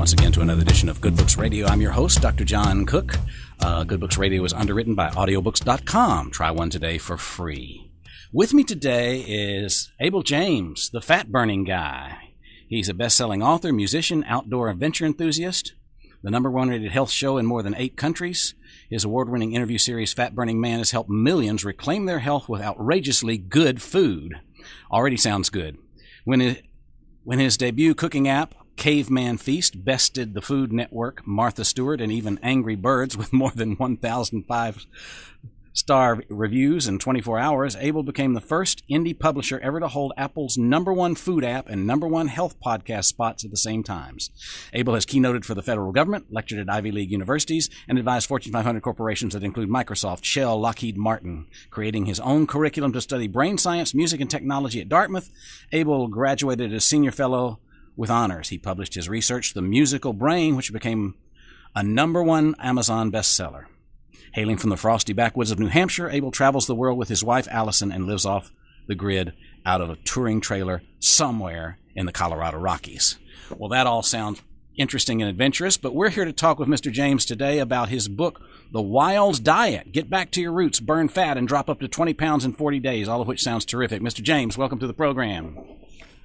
once again to another edition of Good Books Radio. I'm your host, Dr. John Cook. Good Books Radio is underwritten by audiobooks.com. Try one today for free. With me today is Abel James, the fat-burning guy. He's a best-selling author, musician, outdoor adventure enthusiast, the number one rated health show in more than 8 countries. His award-winning interview series, Fat Burning Man, has helped millions reclaim their health with outrageously good food. Already sounds good. When his debut cooking app, Caveman Feast, bested the Food Network, Martha Stewart, and even Angry Birds with more than 1,000 5-star reviews in 24 hours, Abel became the first indie publisher ever to hold Apple's #1 food app and #1 health podcast spots at the same times. Abel has keynoted for the federal government, lectured at Ivy League universities, and advised Fortune 500 corporations that include Microsoft, Shell, Lockheed Martin. Creating his own curriculum to study brain science, music, and technology at Dartmouth, Abel graduated as senior fellow with honors. He published his research, The Musical Brain, which became a #1 Amazon bestseller. Hailing from the frosty backwoods of New Hampshire, Abel travels the world with his wife, Allison, and lives off the grid out of a touring trailer somewhere in the Colorado Rockies. Well, that all sounds interesting and adventurous, but we're here to talk with Mr. James today about his book, The Wild Diet. Get back to your roots, burn fat, and drop up to 20 pounds in 40 days, all of which sounds terrific. Mr. James, welcome to the program.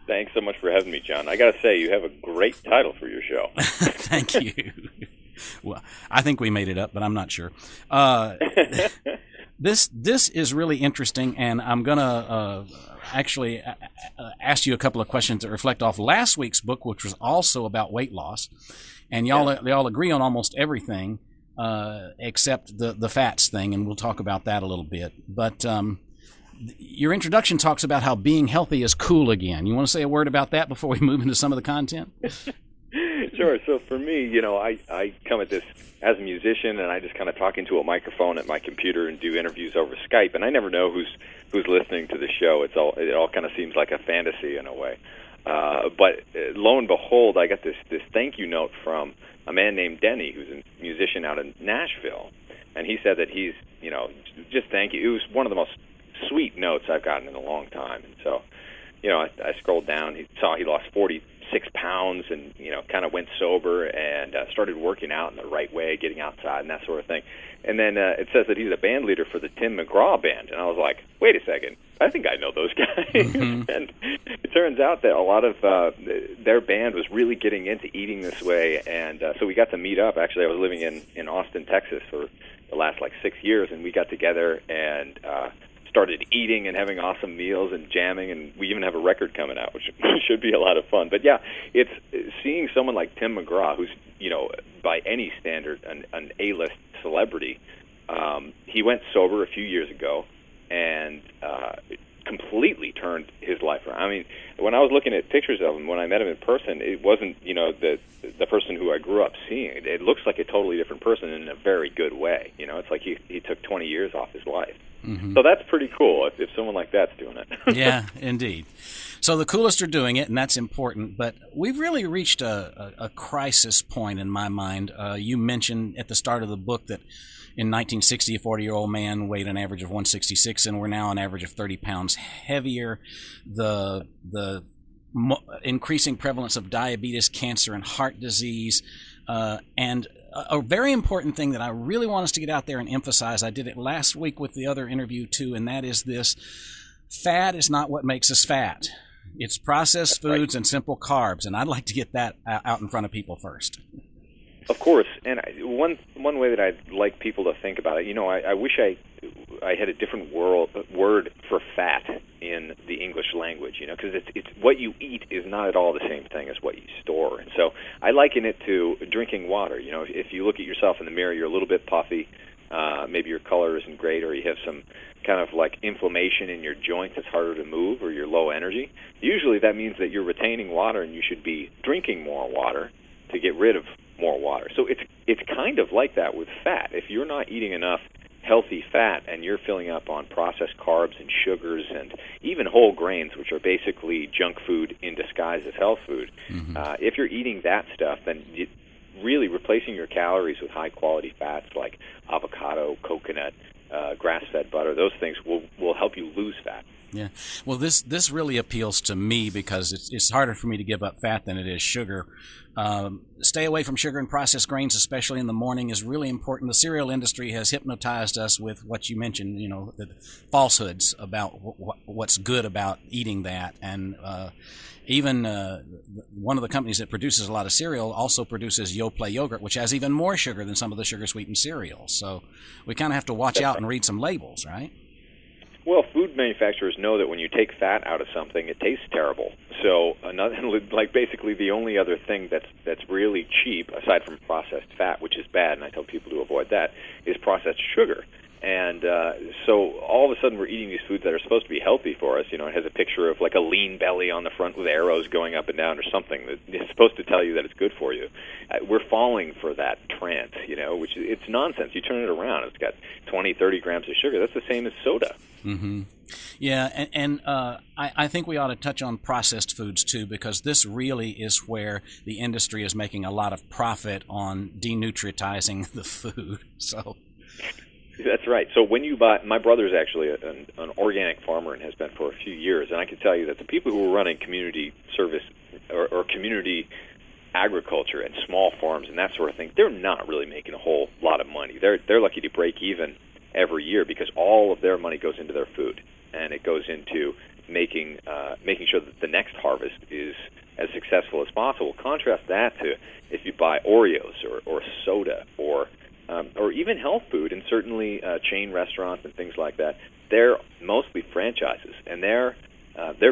Thanks so much for having me, John. I got to say, you have a great title for your show. Thank you. Well, I think we made it up, but I'm not sure. This is really interesting, and I'm going to actually ask you a couple of questions that reflect off last week's book, which was also about weight loss. And y'all agree on almost everything except the fats thing, and we'll talk about that a little bit. But your introduction talks about how being healthy is cool again. You want to say a word about that before we move into some of the content? Sure. So for me, I come at this as a musician, and I just kind of talk into a microphone at my computer and do interviews over Skype, and I never know who's listening to the show. It all kind of seems like a fantasy in a way. But lo and behold, I got this thank you note from a man named Denny, who's a musician out in Nashville, and he said that he's, just thank you. It was one of the most sweet notes I've gotten in a long time. And so, I scrolled down. He saw he lost 46 pounds and, kind of went sober and started working out in the right way, getting outside and that sort of thing. And then it says that he's a band leader for the Tim McGraw Band. And I was like, wait a second, I think I know those guys. Mm-hmm. And it turns out that a lot of their band was really getting into eating this way. And so we got to meet up. Actually, I was living in Austin, Texas for the last 6 years, and we got together and started eating and having awesome meals and jamming, and we even have a record coming out, which should be a lot of fun. But yeah, it's seeing someone like Tim McGraw, who's, by any standard, an A-list celebrity. He went sober a few years ago and completely turned his life around. I mean, when I was looking at pictures of him, when I met him in person, it wasn't, the person who I grew up seeing. It looks like a totally different person in a very good way. It's like he took 20 years off his life. Mm-hmm. So that's pretty cool if someone like that's doing it. Yeah, indeed. So the coolest are doing it, and that's important. But we've really reached a crisis point in my mind. You mentioned at the start of the book that in 1960, a 40-year-old man weighed an average of 166, and we're now an average of 30 pounds heavier. The increasing prevalence of diabetes, cancer, and heart disease, and a very important thing that I really want us to get out there and emphasize, I did it last week with the other interview too, and that is this: fat is not what makes us fat. It's processed foods and simple carbs, and I'd like to get that out in front of people first. Of course, and one way that I'd like people to think about it, I wish I had a different word for fat in the English language, because it's what you eat is not at all the same thing as what you store. And so I liken it to drinking water. If you look at yourself in the mirror, you're a little bit puffy, maybe your color isn't great, or you have some kind of inflammation in your joints, it's harder to move, or you're low energy. Usually that means that you're retaining water, and you should be drinking more water to get rid of more water. So it's kind of like that with fat. If you're not eating enough healthy fat and you're filling up on processed carbs and sugars and even whole grains, which are basically junk food in disguise as health food, if you're eating that stuff, then really replacing your calories with high-quality fats like avocado, coconut, grass-fed butter, those things will help you lose fat. Yeah. Well, this really appeals to me because it's harder for me to give up fat than it is sugar. Stay away from sugar and processed grains, especially in the morning, is really important. The cereal industry has hypnotized us with what you mentioned, the falsehoods about what's good about eating that. And even one of the companies that produces a lot of cereal also produces Yoplait yogurt, which has even more sugar than some of the sugar-sweetened cereals. So we kind of have to watch out and read some labels, right? Well, food manufacturers know that when you take fat out of something, it tastes terrible. So basically the only other thing that's really cheap, aside from processed fat, which is bad, and I tell people to avoid that, is processed sugar. And so all of a sudden we're eating these foods that are supposed to be healthy for us. It has a picture of like a lean belly on the front with arrows going up and down or something that is supposed to tell you that it's good for you. We're falling for that trance, which it's nonsense. You turn it around, it's got 20, 30 grams of sugar. That's the same as soda. Mm-hmm. Yeah, and I think we ought to touch on processed foods too, because this really is where the industry is making a lot of profit on denutrientizing the food. So that's right. So when you buy, my brother's actually an organic farmer and has been for a few years, and I can tell you that the people who are running community service or community agriculture and small farms and that sort of thing, they're not really making a whole lot of money. They're lucky to break even every year because all of their money goes into their food, and it goes into making sure that the next harvest is as successful as possible. Contrast that to if you buy Oreos or soda or even health food, and certainly chain restaurants and things like that. They're mostly franchises, and they're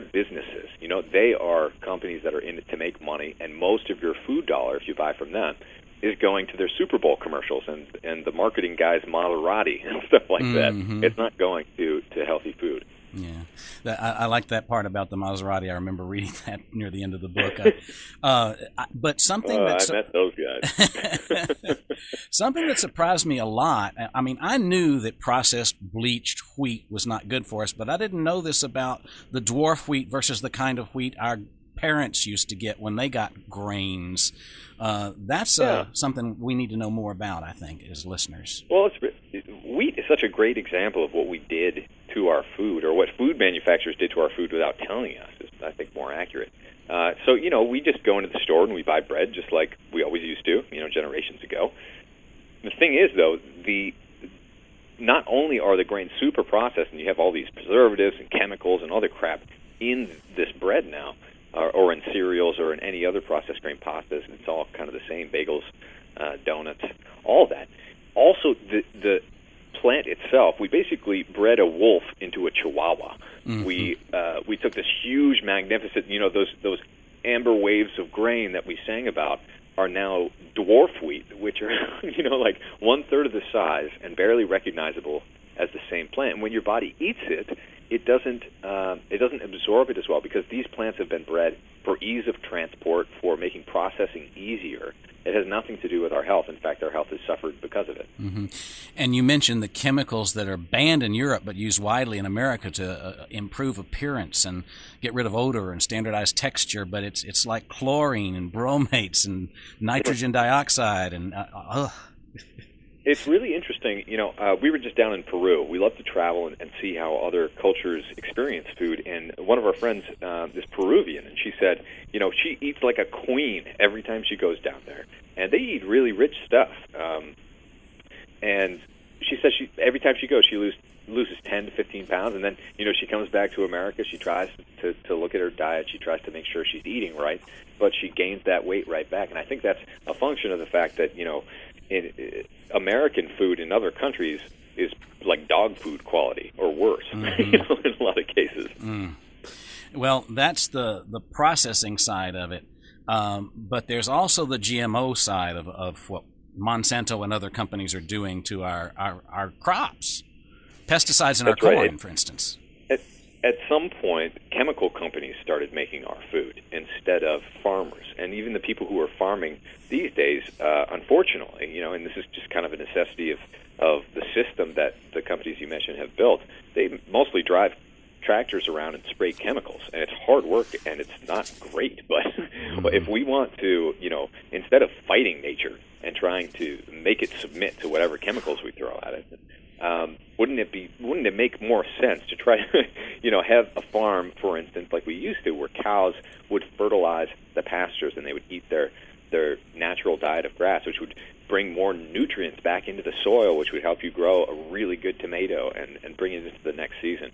businesses. They are companies that are in it to make money, and most of your food dollar, if you buy from them, is going to their Super Bowl commercials and the marketing guy's Maserati and stuff like that. It's not going to healthy food. Yeah, I like that part about the Maserati. I remember reading that near the end of the book. But something I met those guys. Something that surprised me a lot. I mean, I knew that processed bleached wheat was not good for us, but I didn't know this about the dwarf wheat versus the kind of wheat our parents used to get when they got grains. That's something we need to know more about, I think, as listeners. Well, wheat is such a great example of what we did to our food, or what food manufacturers did to our food without telling us, is, I think, more accurate. So, we just go into the store and we buy bread just like we always used to, generations ago. The thing is, though, not only are the grains super processed and you have all these preservatives and chemicals and other crap in this bread now, or in cereals or in any other processed grain pastas, and it's all kind of the same, bagels, donuts, all that. Also, the plant itself, we basically bred a wolf into a chihuahua. Mm-hmm. We took this huge, magnificent, those amber waves of grain that we sang about are now dwarf wheat, which are, like 1/3 of the size and barely recognizable as the same plant. And when your body eats it, it doesn't absorb it as well, because these plants have been bred for ease of transport, for making processing easier. It has nothing to do with our health. In fact, our health has suffered because of it. Mm-hmm. And you mentioned the chemicals that are banned in Europe but used widely in America to improve appearance and get rid of odor and standardize texture, but it's like chlorine and bromates and nitrogen dioxide and It's really interesting. We were just down in Peru. We love to travel and see how other cultures experience food. And one of our friends is Peruvian, and she said, she eats like a queen every time she goes down there. And they eat really rich stuff. And she says every time she goes, she loses 10 to 15 pounds. And then, she comes back to America. She tries to look at her diet. She tries to make sure she's eating right. But she gains that weight right back. And I think that's a function of the fact that, American food in other countries is like dog food quality or worse, mm-hmm. In a lot of cases. Mm. Well, that's the processing side of it. But there's also the GMO side of what Monsanto and other companies are doing to our crops. Pesticides in our corn, for instance. At some point, chemical companies started making our food instead of farmers. And even the people who are farming these days, unfortunately, and this is just kind of a necessity of the system that the companies you mentioned have built, they mostly drive tractors around and spray chemicals. And it's hard work, and it's not great. But if we want to, instead of fighting nature and trying to make it submit to whatever chemicals we throw at it, wouldn't it make more sense to try to, have a farm, for instance, like we used to, where cows would fertilize the pastures and they would eat their natural diet of grass, which would bring more nutrients back into the soil, which would help you grow a really good tomato and bring it into the next season.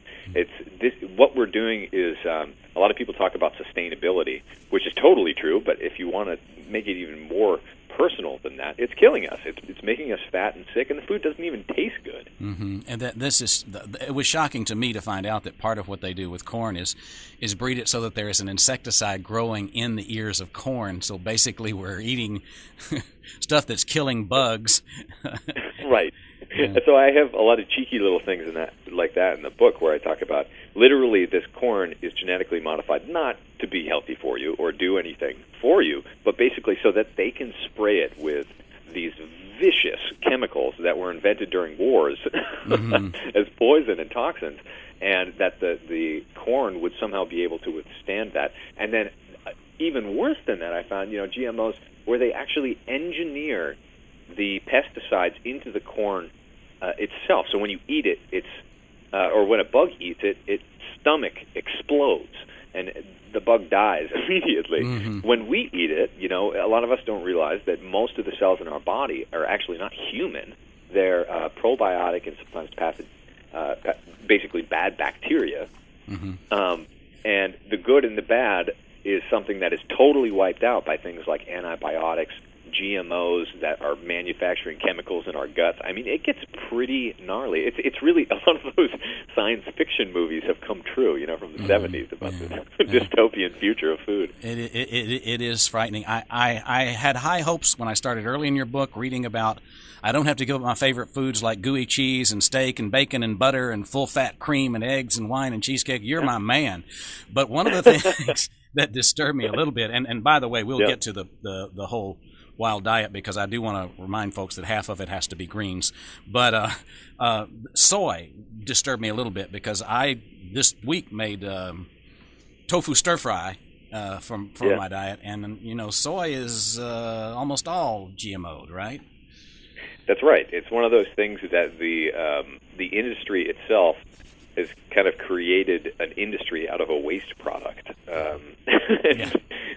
What we're doing is, a lot of people talk about sustainability, which is totally true, but if you want to make it even more personal than that, it's killing us. It's making us fat and sick, and the food doesn't even taste good. Mm-hmm. And it was shocking to me to find out that part of what they do with corn is breed it so that there is an insecticide growing in the ears of corn. So basically, we're eating stuff that's killing bugs. Right. And so I have a lot of cheeky little things like that in the book, where I talk about literally this corn is genetically modified not to be healthy for you or do anything for you, but basically so that they can spray it with these vicious chemicals that were invented during wars as poison and toxins, and that the corn would somehow be able to withstand that. And then even worse than that, I found, GMOs where they actually engineer the pesticides into the corn itself. So when you eat it, or when a bug eats it, its stomach explodes and the bug dies immediately. When we eat it, a lot of us don't realize that most of the cells in our body are actually not human. They're probiotic and sometimes basically bad bacteria. And the good and the bad is something that is totally wiped out by things like antibiotics, GMOs that are manufacturing chemicals in our guts. I mean, it gets pretty gnarly. It's really, a lot of those science fiction movies have come true, from the 70s about the dystopian future of food. It is frightening. I had high hopes when I started early in your book reading about, I don't have to give up my favorite foods like gooey cheese and steak and bacon and butter and full-fat cream and eggs and wine and cheesecake. You're my man. But one of the things that disturbed me a little bit, and by the way, we'll get to the whole wild diet, because I do want to remind folks that half of it has to be greens. But soy disturbed me a little bit, because I this week made tofu stir fry from my diet, and soy is almost all GMO'd, right? That's right. It's one of those things that the industry itself has kind of created an industry out of a waste product.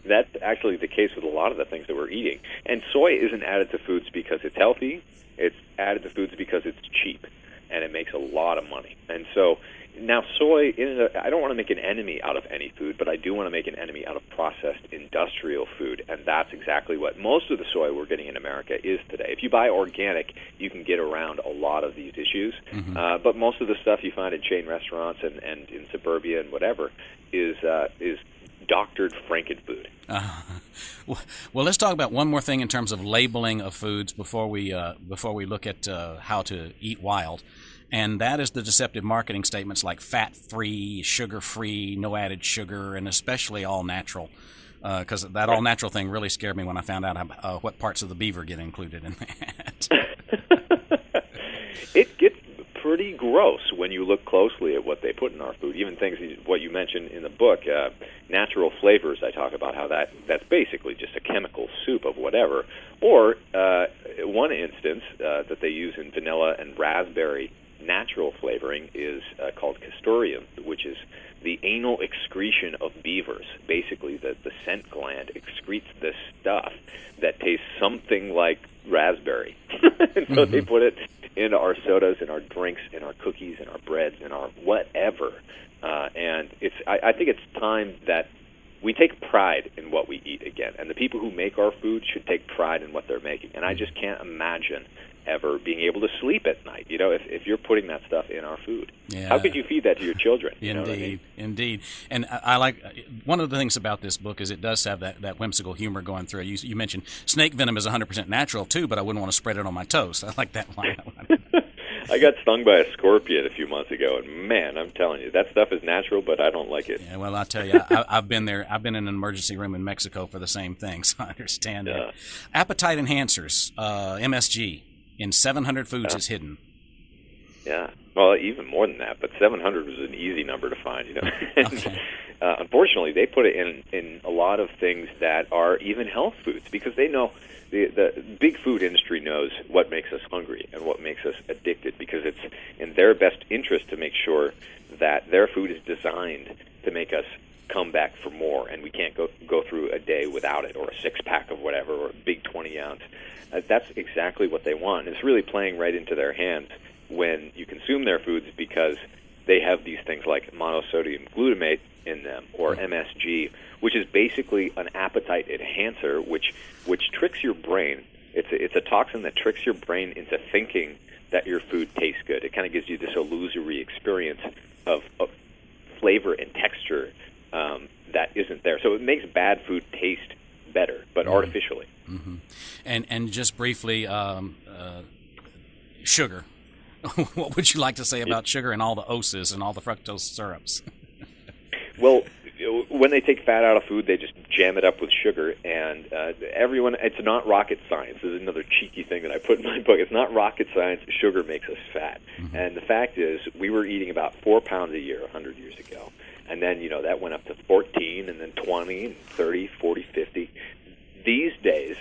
That's actually the case with a lot of the things that we're eating. And soy isn't added to foods because it's healthy. It's added to foods because it's cheap, and it makes a lot of money. And so now soy, I don't want to make an enemy out of any food, but I do want to make an enemy out of processed industrial food, and that's exactly what most of the soy we're getting in America is today. If you buy organic, you can get around a lot of these issues, but most of the stuff you find in chain restaurants and in suburbia and whatever is doctored frankenfood. Well, let's talk about one more thing in terms of labeling of foods before we look at how to eat wild. And that is the deceptive marketing statements like fat-free, sugar-free, no added sugar, and especially all-natural. Because that all-natural thing really scared me when I found out what parts of the beaver get included in that. It gets pretty gross when you look closely at what they put in our food. Even things, what you mentioned in the book, natural flavors, I talk about how that's basically just a chemical soup of whatever. Or one instance that they use in vanilla and raspberry natural flavoring is called castoreum, which is the anal excretion of beavers. Basically, the scent gland excretes this stuff that tastes something like raspberry. And so they put it in our sodas, in our drinks, in our cookies, in our breads, in our whatever. And I think it's time that we take pride in what we eat again. And the people who make our food should take pride in what they're making. And I just can't imagine ever being able to sleep at night, if you're putting that stuff in our food. Yeah. How could you feed that to your children? Indeed. And I like, one of the things about this book is it does have that whimsical humor going through it. You mentioned snake venom is 100% natural too, but I wouldn't want to spread it on my toast. I like that line. I got stung by a scorpion a few months ago, and man, I'm telling you, that stuff is natural, but I don't like it. Yeah, well, I'll tell you, I've been there. I've been in an emergency room in Mexico for the same thing, so I understand it. Appetite enhancers, MSG, in 700 foods is hidden. Yeah. Well, even more than that, but 700 was an easy number to find, And, Okay. unfortunately, they put it in a lot of things that are even health foods because they know the big food industry knows what makes us hungry and what makes us addicted because it's in their best interest to make sure that their food is designed to make us come back for more, and we can't go through a day without it, or a six-pack of whatever, or a big 20-ounce. That's exactly what they want. It's really playing right into their hands when you consume their foods because they have these things like monosodium glutamate in them, or MSG, which is basically an appetite enhancer, which tricks your brain. It's a toxin that tricks your brain into thinking that your food tastes good. It kind of gives you this illusory experience of flavor and texture that isn't there. So it makes bad food taste better, but artificially. Mm-hmm. And just briefly, sugar. What would you like to say about sugar and all the oses and all the fructose syrups? Well, when they take fat out of food, they just jam it up with sugar, and everyone, it's not rocket science. This is another cheeky thing that I put in my book. It's not rocket science. Sugar makes us fat. Mm-hmm. And the fact is, we were eating about 4 pounds a year 100 years ago. And then, that went up to 14, and then 20, and 30, 40, 50. These days,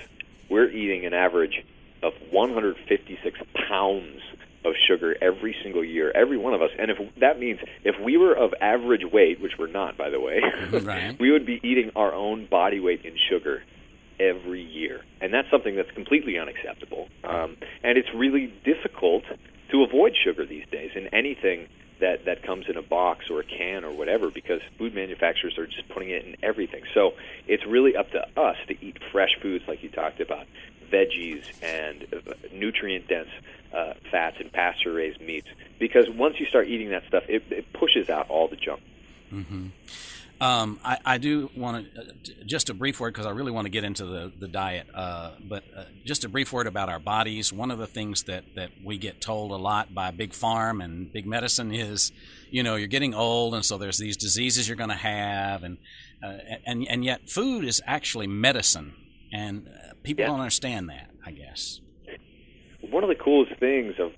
we're eating an average of 156 pounds of sugar every single year, every one of us. And that means if we were of average weight, which we're not, by the way, right, we would be eating our own body weight in sugar every year. And that's something that's completely unacceptable. And it's really difficult to avoid sugar these days in anything that comes in a box or a can or whatever, because food manufacturers are just putting it in everything. So it's really up to us to eat fresh foods like you talked about, veggies and nutrient-dense fats and pasture-raised meats, because once you start eating that stuff, it pushes out all the junk. Mm-hmm. I do want to, just a brief word, because I really want to get into the diet, but just a brief word about our bodies. One of the things that we get told a lot by Big Farm and Big Medicine is, you're getting old, and so there's these diseases you're going to have, and yet food is actually medicine, and people don't understand that, I guess. One of the coolest things of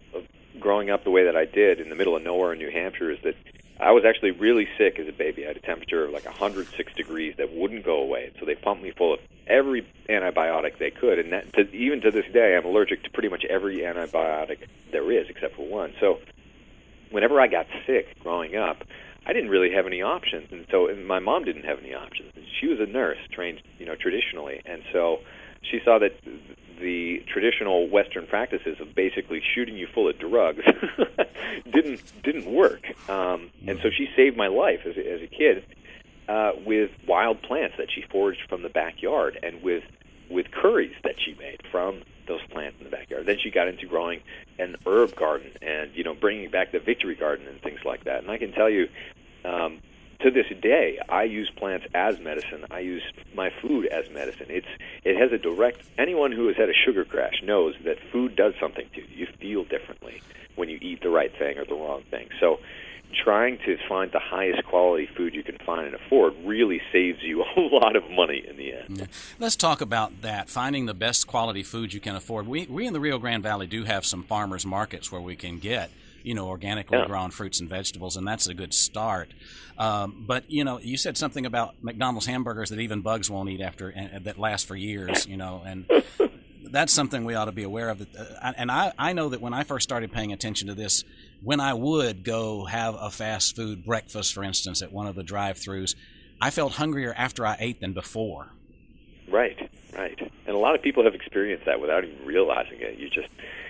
growing up the way that I did in the middle of nowhere in New Hampshire is that I was actually really sick as a baby. I had a temperature of like 106 degrees that wouldn't go away. So they pumped me full of every antibiotic they could. And even to this day, I'm allergic to pretty much every antibiotic there is except for one. So whenever I got sick growing up, I didn't really have any options. And so my mom didn't have any options. She was a nurse trained, traditionally. And so she saw that the traditional Western practices of basically shooting you full of drugs didn't work, and so she saved my life as a kid with wild plants that she foraged from the backyard, and with curries that she made from those plants in the backyard. Then she got into growing an herb garden and bringing back the victory garden and things like that. And I can tell you, to this day, I use plants as medicine. I use my food as medicine. It has a direct. Anyone who has had a sugar crash knows that food does something to you. You feel differently when you eat the right thing or the wrong thing. So, trying to find the highest quality food you can find and afford really saves you a lot of money in the end. Yeah. Let's talk about that, finding the best quality food you can afford. We in the Rio Grande Valley do have some farmers markets where we can get organically grown fruits and vegetables, and that's a good start. But you said something about McDonald's hamburgers that even bugs won't eat after, and that last for years. And that's something we ought to be aware of. And I know that when I first started paying attention to this, when I would go have a fast food breakfast, for instance, at one of the drive-thrus, I felt hungrier after I ate than before. Right. And a lot of people have experienced that without even realizing it. You just,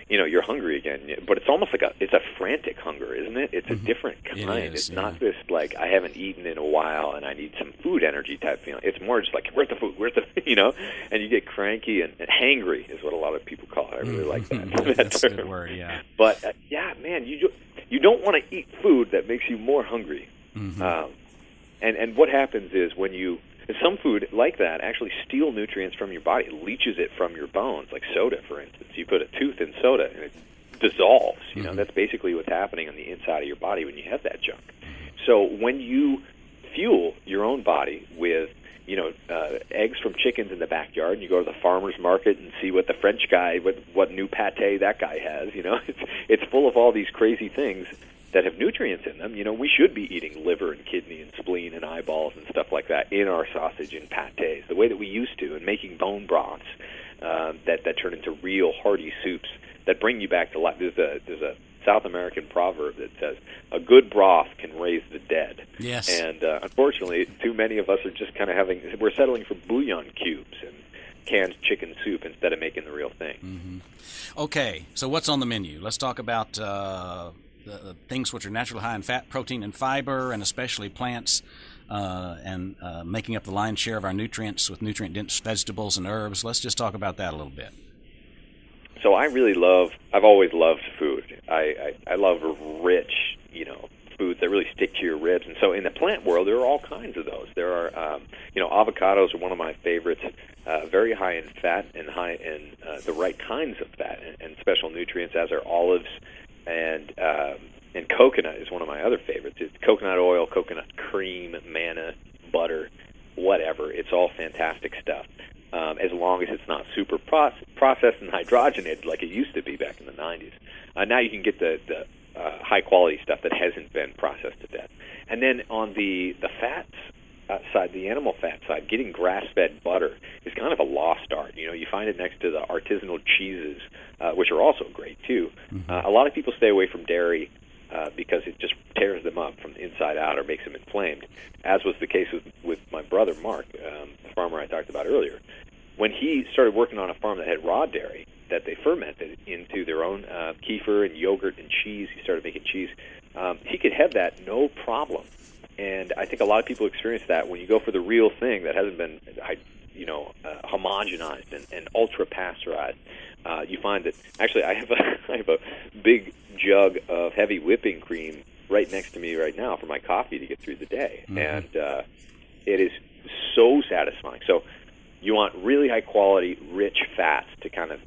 you're hungry again. But it's almost like it's a frantic hunger, isn't it? It's a different kind. It's not this, like, I haven't eaten in a while and I need some food energy type feeling. It's more just like, where's the food? And you get cranky and hangry is what a lot of people call it. I really like that. That's a good word, yeah. But, man, you don't want to eat food that makes you more hungry. Mm-hmm. And what happens is some food like that actually steal nutrients from your body. It leaches it from your bones, like soda, for instance. You put a tooth in soda, and it dissolves. That's basically what's happening on the inside of your body when you have that junk. So when you fuel your own body with, eggs from chickens in the backyard, and you go to the farmer's market and see what the French guy, what new pate that guy has, it's full of all these crazy things that have nutrients in them. We should be eating liver and kidney and spleen and eyeballs and stuff like that in our sausage and pâtés, the way that we used to, and making bone broths that turn into real hearty soups that bring you back to life. There's a South American proverb that says, "A good broth can raise the dead." Yes. And unfortunately, too many of us are just kind of we're settling for bouillon cubes and canned chicken soup instead of making the real thing. Mm-hmm. Okay, so what's on the menu? Let's talk about the things which are naturally high in fat, protein, and fiber, and especially plants, and making up the lion's share of our nutrients with nutrient-dense vegetables and herbs. Let's just talk about that a little bit. So I've always loved food. I love rich, foods that really stick to your ribs. And so in the plant world, there are all kinds of those. There are, avocados are one of my favorites, very high in fat and high in the right kinds of fat and special nutrients, as are olives. And coconut is one of my other favorites. It's coconut oil, coconut cream, manna, butter, whatever. It's all fantastic stuff. As long as it's not super processed and hydrogenated like it used to be back in the 90s. Now you can get the high-quality stuff that hasn't been processed to death. And then on the fats side, the animal fat side, getting grass-fed butter is kind of a lost art. You find it next to the artisanal cheeses, which are also great, too. Mm-hmm. A lot of people stay away from dairy because it just tears them up from the inside out or makes them inflamed, as was the case with my brother, Mark, the farmer I talked about earlier. When he started working on a farm that had raw dairy that they fermented into their own kefir and yogurt and cheese, he started making cheese, he could have that no problem. And I think a lot of people experience that when you go for the real thing that hasn't been homogenized and ultra-pasteurized. You find that, actually, I have a big jug of heavy whipping cream right next to me right now for my coffee to get through the day. Mm-hmm. And it is so satisfying. So you want really high-quality, rich fats to kind of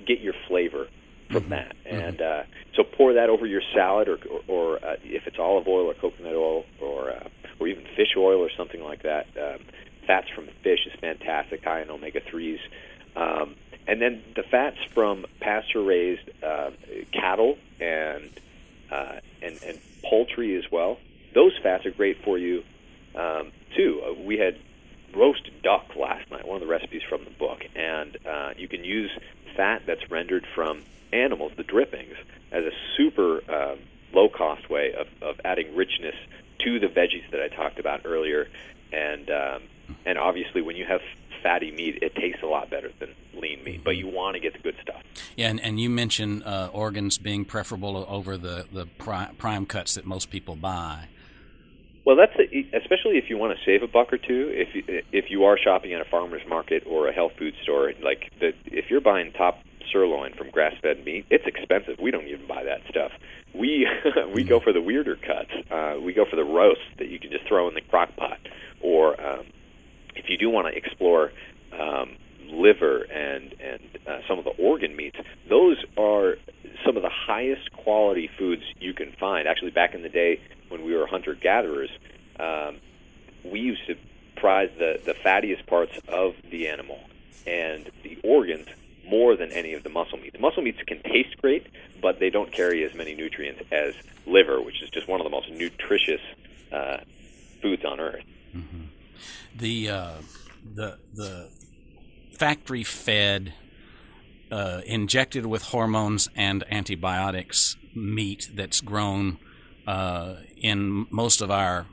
get your flavor from mm-hmm. that. And so pour that over your salad, or if it's olive oil or coconut oil or even fish oil or something like that. Fats from fish is fantastic, high in omega-3s. And then the fats from pasture-raised cattle and poultry as well. Those fats are great for you, too. We had roast duck last night, one of the recipes from the book, and you can use fat that's rendered from animals, the drippings, as a super low-cost way of adding richness to the veggies that I talked about earlier. And obviously, when you have fatty meat, it tastes a lot better than lean meat, but you want to get the good stuff. Yeah, and you mentioned organs being preferable over the prime cuts that most people buy. Well, especially if you want to save a buck or two. If you are shopping at a farmer's market or a health food store, if you're buying top sirloin from grass-fed meat, it's expensive. We don't even buy that stuff. We go for the weirder cuts. We go for the roasts that you can just throw in the crock pot. Or if you do want to explore liver and some of the organ meats, those are some of the highest quality foods you can find. Actually, back in the day when we were hunter-gatherers, we used to prize the fattiest parts of the animal and the organs more than any of the muscle meats. Muscle meats can taste great, but they don't carry as many nutrients as liver, which is just one of the most nutritious foods on earth. Mm-hmm. The factory-fed, injected with hormones and antibiotics meat that's grown in most of our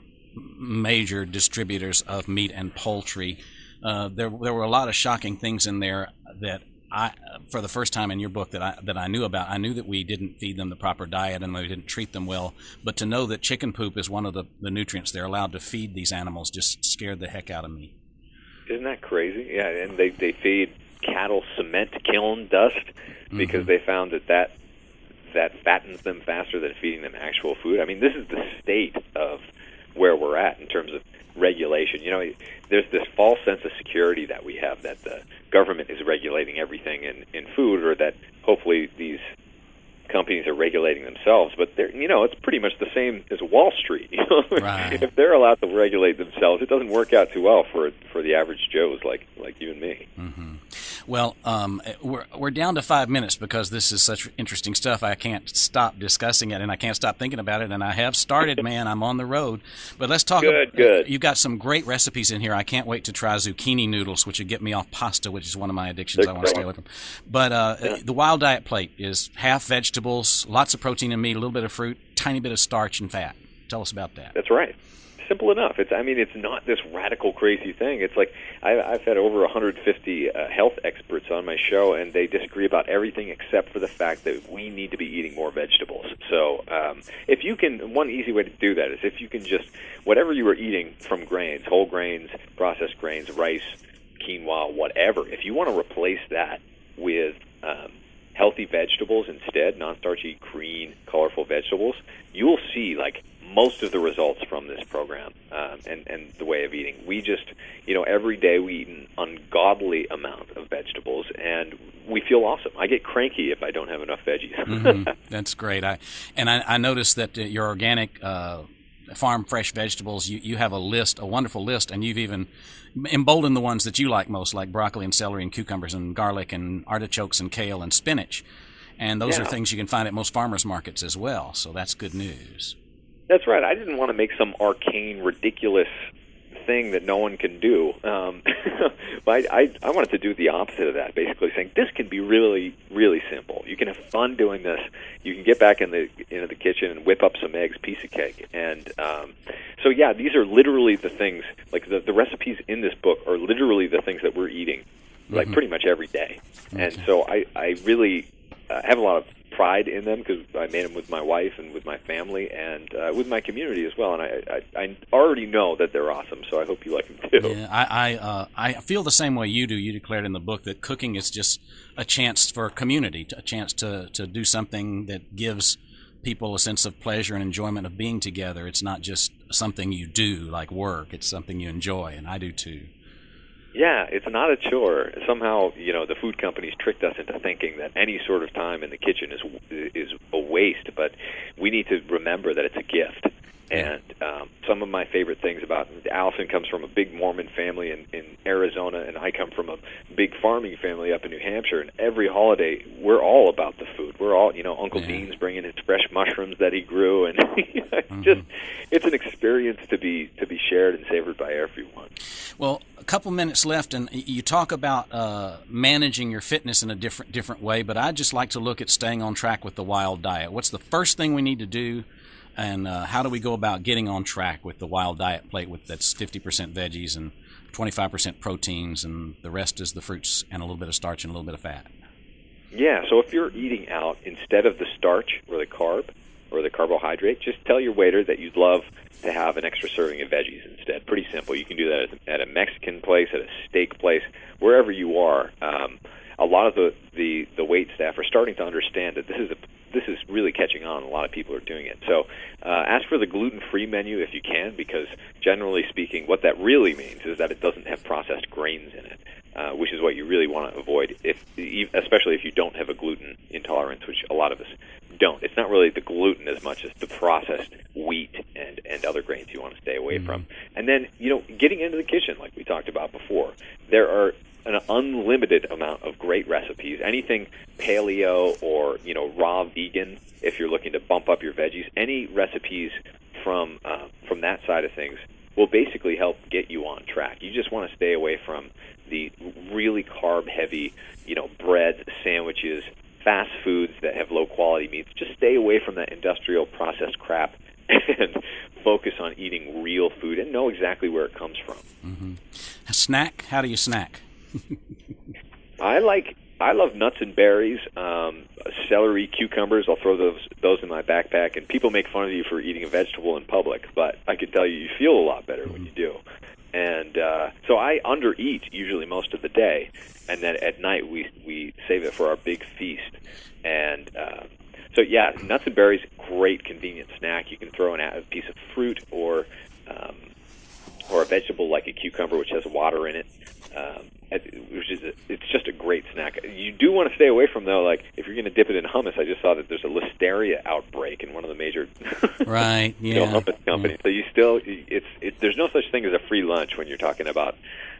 major distributors of meat and poultry, there were a lot of shocking things in there that I, for the first time in your book, that I knew about. I knew that we didn't feed them the proper diet and we didn't treat them well, but to know that chicken poop is one of the nutrients they're allowed to feed these animals just scared the heck out of me. Isn't that crazy? Yeah, and they feed cattle cement kiln dust because mm-hmm. they found that fattens them faster than feeding them actual food. I mean, this is the state of where we're at in terms of regulation. There's this false sense of security that we have that the government is regulating everything in food, or that hopefully these companies are regulating themselves. But it's pretty much the same as Wall Street. Right. If they're allowed to regulate themselves, it doesn't work out too well for the average Joes like you and me. Mm-hmm. Well, we're down to 5 minutes because this is such interesting stuff. I can't stop discussing it, and I can't stop thinking about it. And I have started, man. I'm on the road. But let's talk. Good. You've got some great recipes in here. I can't wait to try zucchini noodles, which would get me off pasta, which is one of my addictions. I want to stay away from. But the Wild Diet plate is half vegetables, lots of protein and meat, a little bit of fruit, tiny bit of starch and fat. Tell us about that. That's right. Simple enough. It's not this radical, crazy thing. It's like I've had over 150 health experts on my show, and they disagree about everything except for the fact that we need to be eating more vegetables. So if you can, one easy way to do that is if you can just, whatever you are eating from grains, whole grains, processed grains, rice, quinoa, whatever, if you want to replace that with healthy vegetables instead, non-starchy, green, colorful vegetables, you will see like most of the results from this program and the way of eating. We just, every day we eat an ungodly amount of vegetables, and we feel awesome. I get cranky if I don't have enough veggies. Mm-hmm. That's great. I noticed that your organic farm fresh vegetables, you have a wonderful list, and you've even emboldened the ones that you like most, like broccoli and celery and cucumbers and garlic and artichokes and kale and spinach. And those are things you can find at most farmers markets as well, so that's good news. That's right. I didn't want to make some arcane, ridiculous thing that no one can do. But I wanted to do the opposite of that, basically saying this can be really, really simple. You can have fun doing this. You can get back into the kitchen and whip up some eggs, piece of cake. And so, these are literally the things, like the recipes in this book are literally the things that we're eating, like pretty much every day. Okay. And so I really have a lot of pride in them because I made them with my wife and with my family and with my community as well. And I already know that they're awesome, so I hope you like them too. Yeah, I feel the same way you do. You declared in the book that cooking is just a chance for community, a chance to do something that gives people a sense of pleasure and enjoyment of being together. It's not just something you do like work. It's something you enjoy, and I do too. Yeah, it's not a chore. Somehow, the food companies tricked us into thinking that any sort of time in the kitchen is a waste, but we need to remember that it's a gift. And some of my favorite things about Allison comes from a big Mormon family in Arizona, and I come from a big farming family up in New Hampshire. And every holiday, we're all about the food. We're all, Uncle Dean's bringing his fresh mushrooms that he grew, and it's an experience to be shared and savored by everyone. Well, a couple minutes left, and you talk about managing your fitness in a different way, but I'd just like to look at staying on track with the Wild Diet. What's the first thing we need to do, and how do we go about getting on track with the Wild Diet plate that's 50% veggies and 25% proteins, and the rest is the fruits and a little bit of starch and a little bit of fat? Yeah, so if you're eating out, instead of the starch or the carb or the carbohydrate, just tell your waiter that you'd love to have an extra serving of veggies instead. Pretty simple. You can do that at a Mexican place, at a steak place, wherever you are. A lot of the wait staff are starting to understand that this is really catching on. A lot of people are doing it. So ask for the gluten-free menu if you can, because generally speaking, what that really means is that it doesn't have processed grains in it, which is what you really want to avoid, especially if you don't have a gluten intolerance, which a lot of us don't. It's not really the gluten as much as the processed wheat and other grains you want to stay away from. And then, getting into the kitchen, like we talked about before, there are an unlimited amount of great recipes. Anything paleo or raw vegan, if you're looking to bump up your veggies, any recipes from that side of things will basically help get you on track. You just want to stay away from the really carb-heavy, breads, sandwiches, fast foods that have low-quality meats. Just stay away from that industrial processed crap and focus on eating real food and know exactly where it comes from. Mm-hmm. A snack? How do you snack? I love nuts and berries, celery, cucumbers. I'll throw those in my backpack, and people make fun of you for eating a vegetable in public, but I can tell you feel a lot better when you do. And so I undereat usually most of the day, and then at night we save it for our big feast. And so nuts and berries, great convenient snack. You can throw in a piece of fruit or a vegetable like a cucumber, which has water in it. It's just a great snack. You do want to stay away from, though, like if you're going to dip it in hummus. I just saw that there's a listeria outbreak in one of the major hummus companies. So you still there's no such thing as a free lunch when you're talking about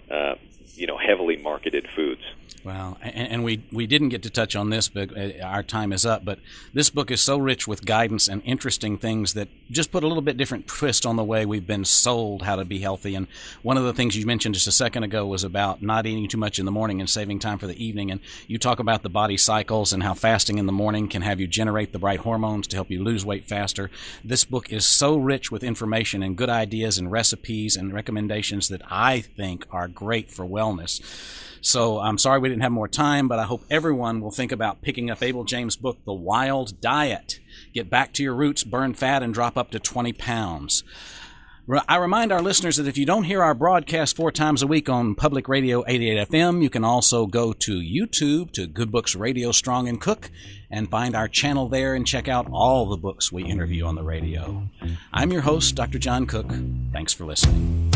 heavily marketed foods. Well, and we didn't get to touch on this, but our time is up. But this book is so rich with guidance and interesting things that just put a little bit different twist on the way we've been sold how to be healthy. And one of the things you mentioned just a second ago was about not eating too much in the morning and saving time for the evening. And you talk about the body cycles and how fasting in the morning can have you generate the right hormones to help you lose weight faster. This book is so rich with information and good ideas and recipes and recommendations that I think are great for wellness. So I'm sorry we didn't have more time, but I hope everyone will think about picking up Abel James' book, The Wild Diet. Get back to your roots, burn fat, and drop up to 20 pounds. I remind our listeners that if you don't hear our broadcast 4 times a week on Public Radio 88 FM, you can also go to YouTube, to Good Books Radio Strong and Cook, and find our channel there and check out all the books we interview on the radio. I'm your host, Dr. John Cook. Thanks for listening.